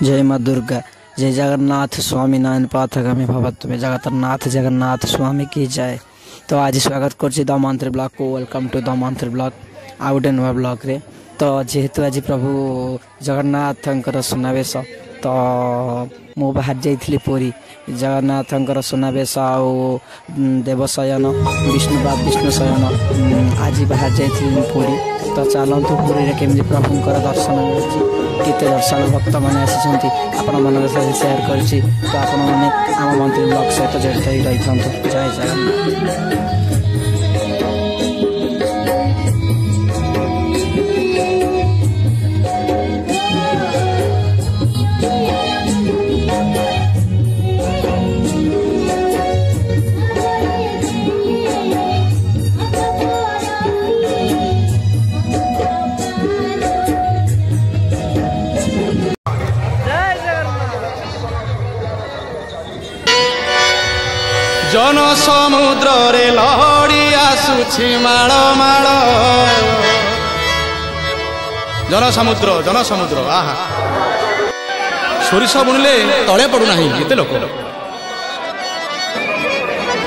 जय माँ दुर्गा, जय जगन्नाथ स्वामी नारायण पाथगामी भवत में जगन्नाथ जगन्नाथ स्वामी की जय। तो आज स्वागत कर दमंत्री ब्लॉग को। वेलकम टू दमंत्री ब्लॉग आ गोटे नुआ ब्लॉग रे। तो जेहेतु आज प्रभु जगन्नाथ सुनावेश तो मु बाहर जाइली पुरी जगन्नाथ सुनावेश आउ देवशयन विष्णु शयन आज बाहर जाइली पुरी। तो चलतु पुरी केमी प्रभुंर दर्शन मिलती दर्शन भक्त मैंने आसी आपण मन सहित सेयार कर। तो आपण मैंने आम मंत्री ब्लॉग सहित जड़ित रही था। जय जगन्नाथ। जन समुद्र रे लहड़ी आसुछि माळ माळ। जन समुद्र आहा सोरिष बुणिले तले पड़ुना एते लोक।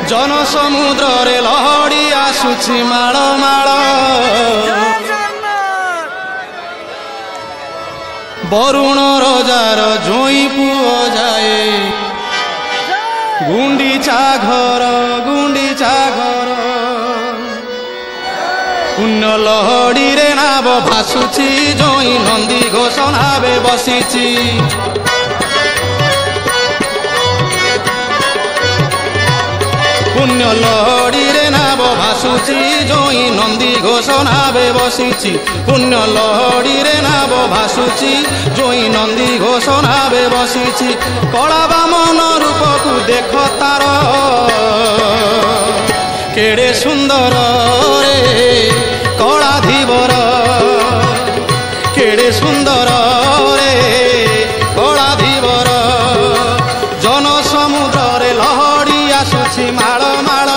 जन समुद्र रे लहड़ी आसुछि माळ माळ। बरुण रजार जोई पुओ जाए गुंडीचा घर पुण्य लहड़ी रे नाव भासुची जोई नंदी घोष नावे बसीची। पुण्य लहड़ी रे नाव भासुची जोई नंदी घोष नावे बसीची। पुण्य लहड़ी रे नाव भासुची जोई नंदी घोष नावे बसीची। कला बामन रूप को देख तार केड़े सुंदर रे कला धीवर केड़े सुंदर रे कला धीवर। जन समुद्र रे लहड़ी आसुछि माळ माळ।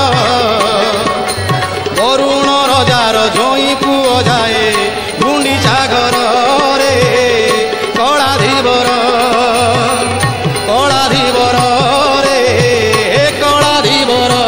वरुण रजार जोई पुओ जाए गुंडीचा घर रे कला धीवर रे कला धीवर।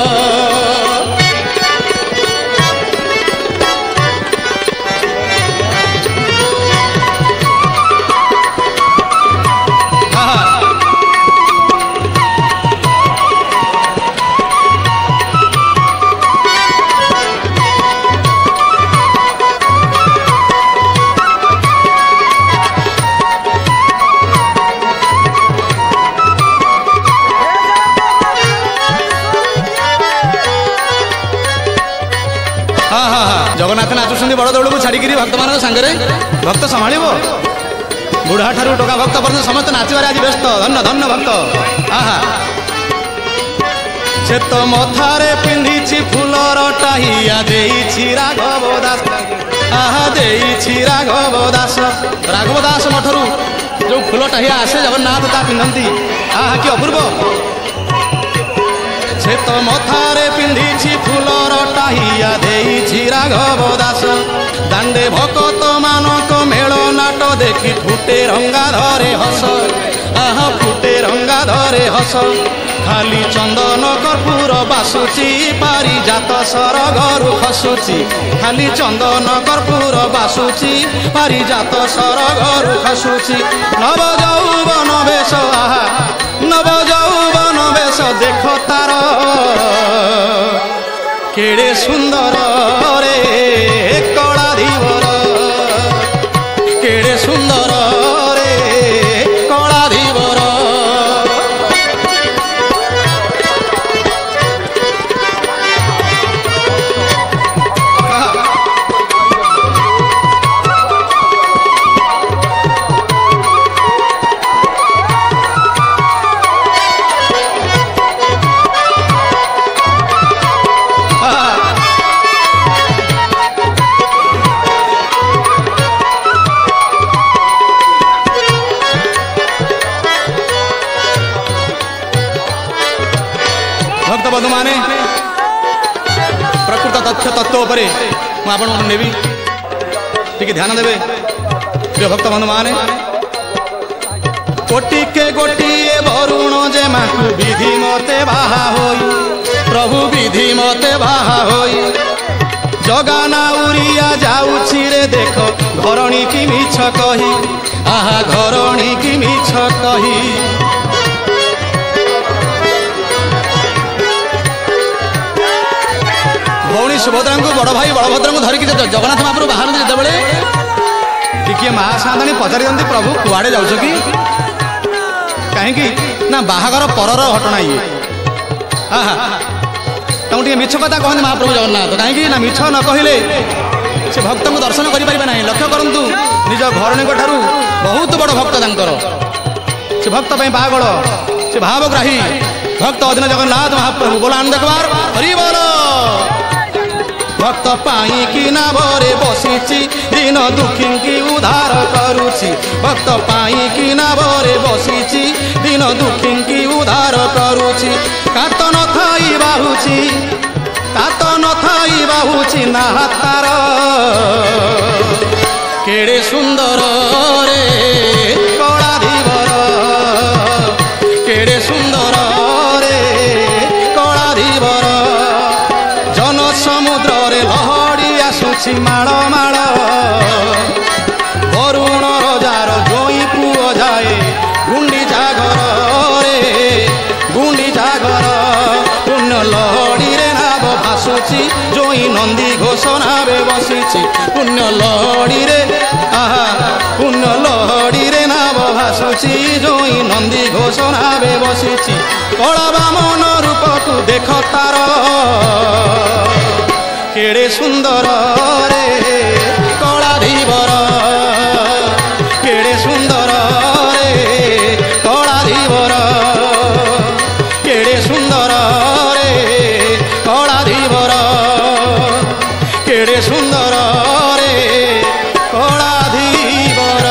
जगन्नाथ नाचुंट बड़ दौड़ को छाड़ी भक्त मान सांगे भक्त संभाल बुढ़ा ठारू टोका भक्त पर्यटन समस्त नाचबार आज व्यस्त। धन्य धन्य भक्त। आहा से तो मथारे पिंधि फुलर टाहिया देइछि राघव दास। आहा देइछि राघव दास मठरू जो फुल टाहिया आसे जगन्नाथ ता पिंधती। आहा कि अपूर्व। से तो मथारे पिंधि फुलर टाहिया देइछि राघव दास। दांडे भकत मानक मेल नाट देखी फुटे रंगा धरे हस। आहा फुटे रंगा धरे हस। खाली चंदन कर्पूर बासुची पारिजात सर घरु खसुची। खाली चंदन कर्पूर बासुची पारिजात सर घरु खसुची। नव यौवन वेश आहा नव यौवन वेश देख तार केड़े सुंदर रे कला धीवर केड़े सुंदर रे कला धीवर। बंधु माने प्रकृत तथ्य तत्व उपरे मुझे नेबी टी ध्यान देवे प्रिय भक्त बंधु माने कोटिके गोटिए वरुण जे माकु विधि मते बाहा होई प्रभु विधि मते बाहा होई जगाना उरिया जाउछि रे देख घरणी की मिछ कही आहा घरणी की मिछ कही भौणी सुभद्रा को बड़ भाई बलभद्र को धरिक जगन्नाथ महाप्रभु बाहर जिते टिके माँ साधाणी पचारि दिखती प्रभु कुआड़े जाऊछ कि कहीं ना बाहागर परर घटना ये तुम मिछ कथा कहते महाप्रभु जगन्नाथ कहीं ना मिछ न कहले से भक्त को दर्शन करें ना लक्ष्य करूँ निज घरणी ठारू बहुत बड़ भक्त से भक्त पागल से भावग्राही भक्त अधीन जगन्नाथ महाप्रभु बोला आनंद कुमार हरि बोल भक्त पाई कि नाभरे बसिछि दीन दुखी की उद्धार करुछि भक्त पाई कि नाभरे बसिछि दीन दुखी की उद्धार करुछि कात न थाई बाहुछि कात न थाई बाहुछि ना हातार केड़े सुंदर रे कलाधीवर केड़े सुंदर रे कलाधीवर जन समुद्र लहड़ी आसुछि माड़ माड़ वरुण रजार जोई पुओ जाए गुंडीचा घर रे गुंडीचा घर पुण्य लहड़ी रे नाव भासुछि जोई नंदी घोष नावे बसिछि पुण्य लहड़ी रे आहा पुण्य लहड़ी रे नाव भासुछि जोई नंदी घोष नावे बसिछि कला बामन रूप को देख तार केड़े सुंदर रे कलाधीवर केड़े सुंदर रे कलाधीवर केड़े सुंदर रे कलाधीवर केड़े सुंदर रे कलाधीवर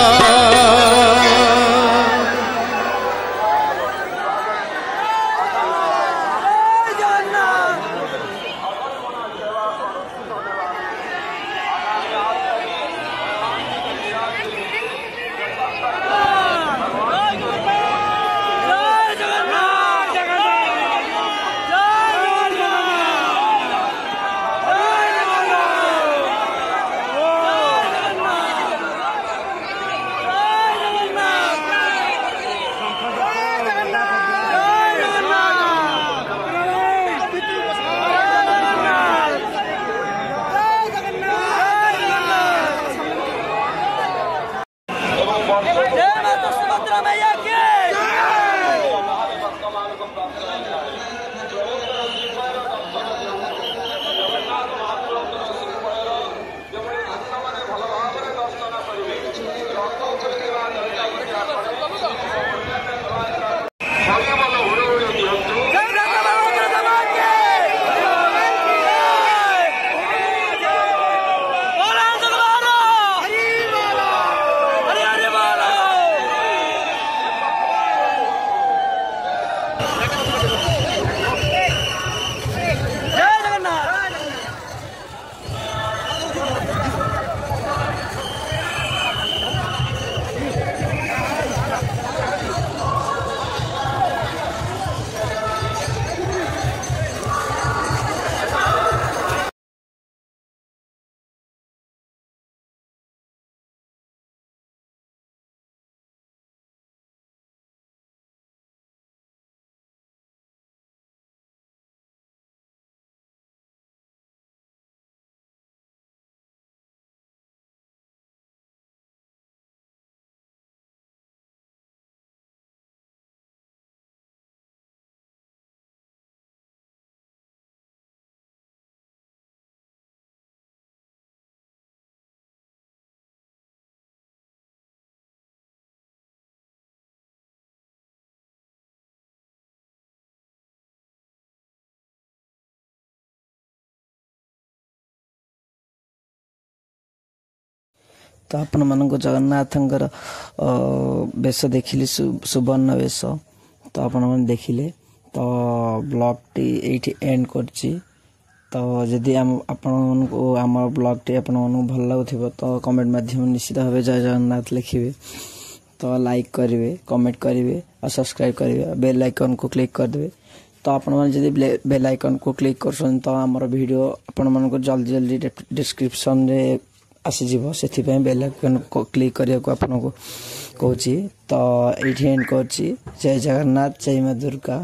तो आपण मानक जगन्नाथंकर बेश देखिली सुवर्ण बेश तो आपण मैंने देखिले तो ब्लॉग टी एठी एंड करची तो जदि आपण को आम ब्लॉग टी आपण भल लगुथिबो तो कमेंट माध्यम निश्चित भाव जय जगन्नाथ लिखिबे तो लाइक करेंगे, कमेंट करेंगे और सब्सक्राइब करेंगे, बेल आइकन को क्लिक करदे। तो आपण मैंने जब बेल आइकन को क्लिक कर तो आमर वीडियो आपण मानक जल्दी जल्दी डिस्क्रिप्शन रे आसीज से बेल आइकन को क्लिक करने को आपन को कहूँ। तो ये एंड कर जय जगन्नाथ, जय माँ दुर्गा।